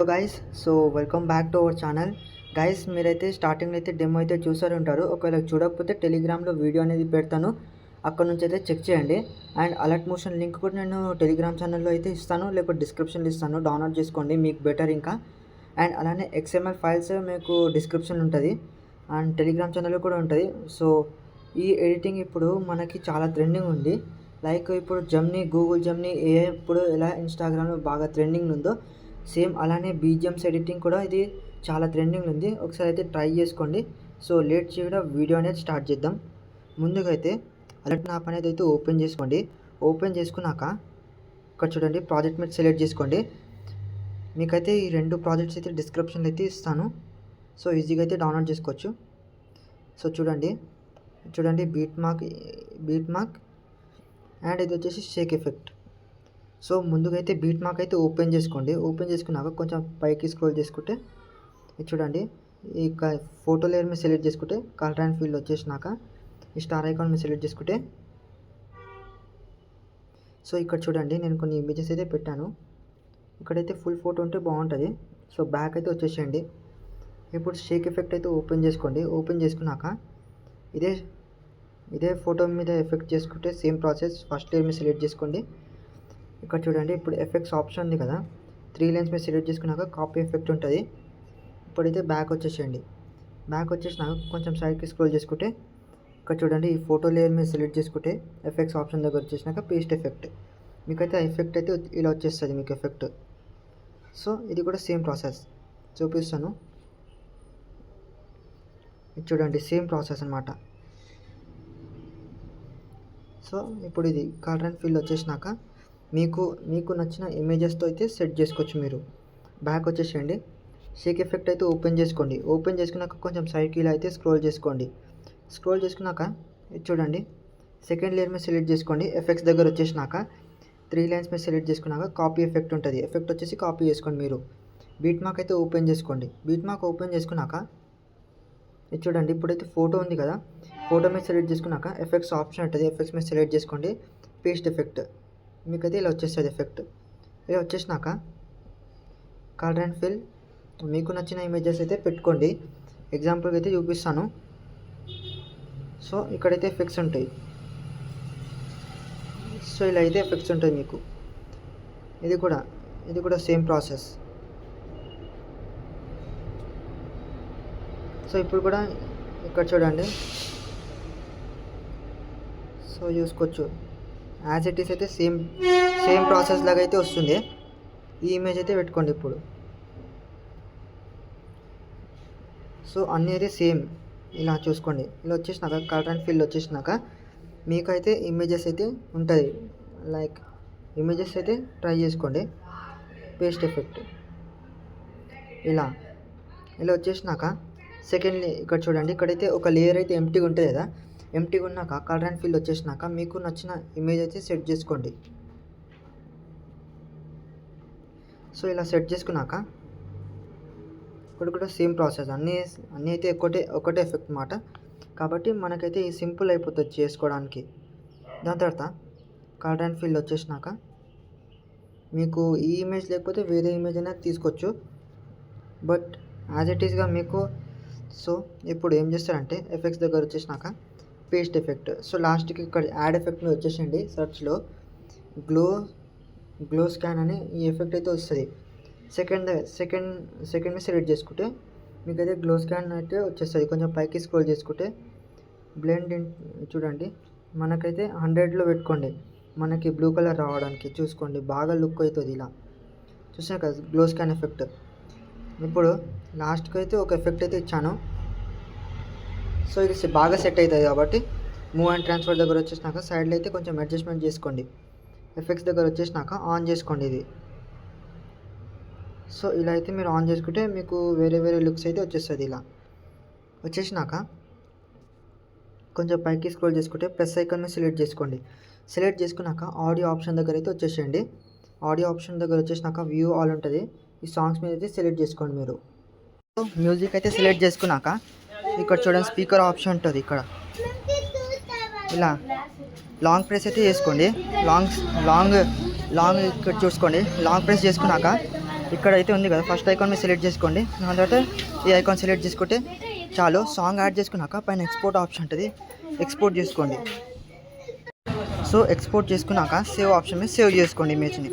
So welcome back to our channel. Guys, మీరైతే స్టార్టింగ్లో అయితే డెమో అయితే చూసారు ఉంటారు. ఒకవేళ చూడకపోతే టెలిగ్రామ్లో వీడియో అనేది పెడతాను, అక్కడ నుంచి అయితే చెక్ చేయండి. అండ్ అలర్ట్ మోషన్ లింక్ కూడా నేను టెలిగ్రామ్ ఛానల్లో అయితే ఇస్తాను, లేకపోతే డిస్క్రిప్షన్లో ఇస్తాను. డౌన్లోడ్ చేసుకోండి, మీకు బెటర్ ఇంకా. అండ్ అలానే XML ఫైల్స్ మీకు డిస్క్రిప్షన్ ఉంటుంది అండ్ టెలిగ్రామ్ ఛానల్లో కూడా ఉంటుంది. సో ఈ ఎడిటింగ్ ఇప్పుడు మనకి చాలా ట్రెండింగ్ ఉంది. లైక్ ఇప్పుడు గూగుల్ జెమ్నీ AI ఇప్పుడు ఎలా ఇన్స్టాగ్రామ్లో బాగా ట్రెండింగ్ ఉందో, సేమ్ అలానే BGMs ఎడిటింగ్ కూడా ఇది చాలా ట్రెండింగ్ ఉంది. ఒకసారి అయితే ట్రై చేసుకోండి. సో లేట్ చేయకుండా వీడియో అనేది స్టార్ట్ చేద్దాం. ముందుగా అయితే అలర్ట్ యాప్ అనేది అయితే ఓపెన్ చేసుకోండి. ఓపెన్ చేసుకున్నాక ఇక్కడ చూడండి, ప్రాజెక్ట్ మీద సెలెక్ట్ చేసుకోండి. మీకైతే ఈ 2 ప్రాజెక్ట్స్ అయితే డిస్క్రిప్షన్లో అయితే ఇస్తాను. సో ఈజీగా అయితే డౌన్లోడ్ చేసుకోవచ్చు. సో చూడండి బీట్ మార్క్ అండ్ ఇది వచ్చేసి షేక్ ఎఫెక్ట్. సో ముందుగా అయితే బీట్ మార్క్ అయితే ఓపెన్ చేసుకోండి. ఓపెన్ చేసుకున్నాక కొంచెం పైకి స్క్రోల్ చేసుకుంటే ఇది చూడండి, ఈ ఫోటో లేయర్ మీద సెలెక్ట్ చేసుకుంటే కలర్ అండ్ ఫీల్ వచ్చేసినాక ఈ స్టార్ ఐకాన్ మీద సెలెక్ట్ చేసుకుంటే, సో ఇక్కడ చూడండి నేను కొన్ని ఇమేజెస్ అయితే పెట్టాను. ఇక్కడైతే ఫుల్ ఫోటో ఉంటే బాగుంటుంది. సో బ్యాక్ అయితే వచ్చేసేయండి. ఇప్పుడు షేక్ ఎఫెక్ట్ అయితే ఓపెన్ చేసుకోండి. ఓపెన్ చేసుకున్నాక ఇదే ఫోటో మీద ఎఫెక్ట్ చేసుకుంటే సేమ్ ప్రాసెస్. ఫస్ట్ లేయర్ మీద సెలెక్ట్ చేసుకోండి. ఇక్కడ చూడండి, ఇప్పుడు ఎఫెక్ట్స్ ఆప్షన్ ఉంది కదా, 3 లైన్స్ మీద సెలెక్ట్ చేసుకున్నాక కాపీ ఎఫెక్ట్ ఉంటుంది. ఇప్పుడైతే బ్యాక్ వచ్చేసేయండి. బ్యాక్ వచ్చేసినాక కొంచెం సైడ్కి స్క్రోల్ చేసుకుంటే ఇక్కడ చూడండి, ఈ ఫోటో లేయర్ మీద సెలెక్ట్ చేసుకుంటే ఎఫెక్ట్స్ ఆప్షన్ దగ్గర వచ్చేసినాక పేస్ట్ ఎఫెక్ట్. మీకైతే ఆ ఎఫెక్ట్ అయితే ఇలా వచ్చేస్తుంది మీకు ఎఫెక్ట్. సో ఇది కూడా సేమ్ ప్రాసెస్ చూపిస్తాను. ఇది చూడండి, సేమ్ ప్రాసెస్ అనమాట. సో ఇప్పుడు ఇది కలర్ అండ్ ఫీల్ వచ్చేసినాక మీకు నచ్చిన ఇమేజెస్తో అయితే సెట్ చేసుకోవచ్చు. మీరు బ్యాక్ వచ్చేసేయండి. షేక్ ఎఫెక్ట్ అయితే ఓపెన్ చేసుకోండి. ఓపెన్ చేసుకున్నాక కొంచెం సైడ్కి ఇలా అయితే స్క్రోల్ చేసుకోండి. స్క్రోల్ చేసుకున్నాక ఇది చూడండి, సెకండ్ లేయర్ మీద సెలెక్ట్ చేసుకోండి. ఎఫెక్ట్స్ దగ్గర వచ్చేసినాక 3 లైన్స్ మీద సెలెక్ట్ చేసుకున్నాక కాపీ ఎఫెక్ట్ ఉంటుంది. ఎఫెక్ట్ వచ్చేసి కాపీ చేసుకోండి. మీరు బీట్ మార్క్ అయితే ఓపెన్ చేసుకోండి. బీట్ మార్క్ ఓపెన్ చేసుకున్నాక ఇది చూడండి, ఇప్పుడైతే ఫోటో ఉంది కదా, ఫోటో మీద సెలెక్ట్ చేసుకున్నాక ఎఫెక్ట్స్ ఆప్షన్ ఉంటుంది. ఎఫెక్ట్స్ మీద సెలెక్ట్ చేసుకోండి, పేస్ట్ ఎఫెక్ట్. మీకైతే ఇలా వచ్చేస్తుంది ఎఫెక్ట్. ఇలా వచ్చేసినాక కలర్ అండ్ ఫిల్ మీకు నచ్చిన ఇమేజెస్ అయితే పెట్టుకోండి. ఎగ్జాంపుల్కి అయితే చూపిస్తాను. సో ఇక్కడైతే ఎఫెక్ట్స్ ఉంటాయి. సో ఇలా అయితే ఎఫెక్ట్స్ ఉంటాయి మీకు. ఇది కూడా సేమ్ ప్రాసెస్. సో ఇప్పుడు కూడా ఇక్కడ చూడండి, సో చూసుకోవచ్చు యాజ్ ఇట్ ఈస్ అయితే సేమ్ ప్రాసెస్ లాగా అయితే వస్తుంది. ఈ ఇమేజ్ అయితే పెట్టుకోండి ఇప్పుడు. సో అన్నీ అయితే సేమ్ ఇలా చూసుకోండి. ఇలా వచ్చేసినాక కలర్ అండ్ ఫిల్ వచ్చేసినాక మీకైతే ఇమేజెస్ అయితే ఉంటుంది. లైక్ ఇమేజెస్ అయితే ట్రై చేసుకోండి. పేస్ట్ ఎఫెక్ట్ ఇలా వచ్చేసినాక ఇక్కడ చూడండి, ఇక్కడైతే ఒక లేయర్ అయితే ఎంప్టీగా ఉంటుంది కదా, ఎంప్టీగా ఉన్నాక కలర్ అండ్ ఫిల్ వచ్చేసినాక మీకు నచ్చిన ఇమేజ్ అయితే సెట్ చేసుకోండి. సో ఇలా సెట్ చేసుకున్నాక ఇక్కడ కూడా సేమ్ ప్రాసెస్. అన్నీ అయితే ఒకటే ఎఫెక్ట్ అన్నమాట. కాబట్టి మనకైతే ఈ సింపుల్ అయిపోతుంది చేసుకోవడానికి. దాని తర్వాత కలర్ అండ్ ఫిల్ వచ్చేసినాక మీకు ఈ ఇమేజ్ లేకపోతే వేరే ఇమేజ్ అయినా తీసుకోవచ్చు, బట్ యాజ్ ఇట్ ఈస్గా మీకు. సో ఇప్పుడు ఏం చేస్తారంటే ఎఫెక్ట్స్ దగ్గర వచ్చేసినాక పేస్ట్ ఎఫెక్ట్. సో లాస్ట్కి ఇక్కడ యాడ్ ఎఫెక్ట్ మీద వచ్చేసండి. సర్చ్లో గ్లో స్కాన్ అని ఈ ఎఫెక్ట్ అయితే వస్తుంది. సెకండ్ మీద సెలెక్ట్ చేసుకుంటే మీకైతే గ్లో స్కాన్ అయితే వచ్చేస్తుంది. కొంచెం పైకి స్క్రోల్ చేసుకుంటే బ్లెండ్ ఇన్ చూడండి, మనకైతే 100లో పెట్టుకోండి. మనకి బ్లూ కలర్ రావడానికి చూసుకోండి, బాగా లుక్ అవుతుంది. ఇలా చూసాను కదా గ్లో స్కాన్ ఎఫెక్ట్. ఇప్పుడు లాస్ట్కి అయితే ఒక ఎఫెక్ట్ అయితే ఇచ్చాను. సో ఇది బాగా సెట్ అవుతుంది కాబట్టి మూవ్ అండ్ ట్రాన్స్ఫర్ దగ్గర వచ్చేసినాక సైడ్లో అయితే కొంచెం అడ్జస్ట్మెంట్ చేసుకోండి. ఎఫెక్ట్స్ దగ్గర వచ్చేసినాక ఆన్ చేసుకోండి ఇది. సో ఇలా అయితే మీరు ఆన్ చేసుకుంటే మీకు వేరే లుక్స్ అయితే వచ్చేస్తుంది. ఇలా వచ్చేసినాక కొంచెం పైకి స్క్రోల్ చేసుకుంటే ప్లస్ ఐకాన్ మీద సెలెక్ట్ చేసుకోండి. సెలెక్ట్ చేసుకున్నాక ఆడియో ఆప్షన్ దగ్గర అయితే వచ్చేసేయండి. ఆడియో ఆప్షన్ దగ్గర వచ్చేసినాక వ్యూ ఆల్ ఉంటుంది. ఈ సాంగ్స్ మీద అయితే సెలెక్ట్ చేసుకోండి. మీరు మ్యూజిక్ అయితే సెలెక్ట్ చేసుకున్నాక ఇక్కడ చూడండి స్పీకర్ ఆప్షన్ ఉంటుంది. ఇక్కడ ఇలా లాంగ్ ప్రెస్ అయితే చేసుకోండి. లాంగ్ ఇక్కడ చూసుకోండి. లాంగ్ ప్రెస్ చేసుకున్నాక ఇక్కడైతే ఉంది కదా, ఫస్ట్ ఐకాన్ మీద సెలెక్ట్ చేసుకోండి. దాని తర్వాత ఈ ఐకాన్ సెలెక్ట్ చేసుకుంటే చాలు. సాంగ్ యాడ్ చేసుకున్నాక పైన ఎక్స్పోర్ట్ ఆప్షన్ ఉంటుంది, ఎక్స్పోర్ట్ చేసుకోండి. సో ఎక్స్పోర్ట్ చేసుకున్నాక సేవ్ ఆప్షన్ మీద సేవ్ చేసుకోండి ఇమేజ్ని.